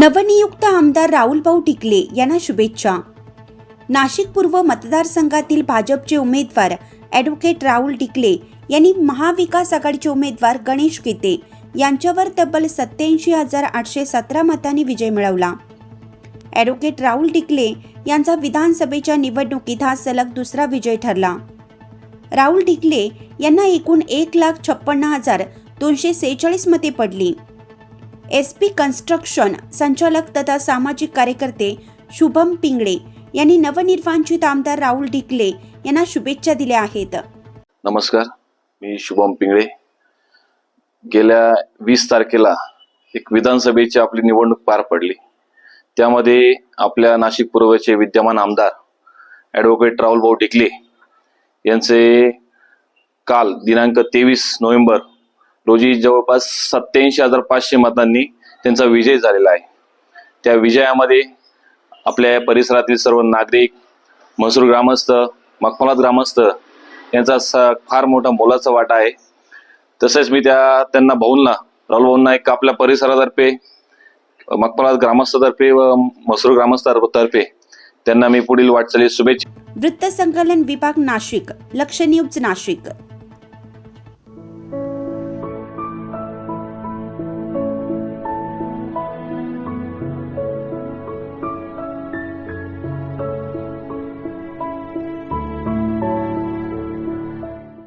नवनियुक्त आमदार राहुलभाऊ टिकले यांना शुभेच्छा। नाशिक पूर्व मतदारसंघातील भाजपचे उमेदवार ॲडव्होकेट राहुल टिकले यांनी महाविकास आघाडीचे उमेदवार गणेश गीते यांच्यावर तब्बल 87,817 मतांनी विजय मिळवला। ॲडव्होकेट राहुल टिकले यांचा विधानसभेच्या निवडणुकीत हा सलग दुसरा विजय ठरला। राहुल टिकले यांना एकूण 1,56,246 मते पडली। SP कन्स्ट्रक्शन संचालक तथा सामाजिक कार्यकर्ते शुभम पिंगळे यांनी नवनिर्वाचित आमदार राहुल टिकले यांना शुभेच्छा दिल्या आहेत। नमस्कार, मी शुभम पिंगळे। गेल्या 20 तारखेला एक विधानसभेची आपली निवडणूक पार पडली। त्यामध्ये आपल्या नाशिक पूर्वचे विद्यमान आमदार ॲडव्होकेट राहुलभाऊ टिकले यांचे काल दिनांक 23 नोव्हेंबर रोजी जवळपास 87,500 मतांनी त्यांचा विजय झालेला आहे। त्या विजयामध्ये आपल्या परिसरातील सर्व नागरिक, म्हसरूळ ग्रामस्थ, मखमलात ग्रामस्थ यांचा फार मोठा मोलाचा वाटा आहे। तसेच मी त्यांना राहुल भाऊंना एक आपल्या परिसरातर्फे, मखमलात ग्रामस्थातर्फे व म्हसरूळ ग्रामस्थातर्फे त्यांना मी पुढील वाटचालीस शुभेच्छा। वृत्त संकलन विभाग नाशिक, लक्ष न्यूज नाशिक।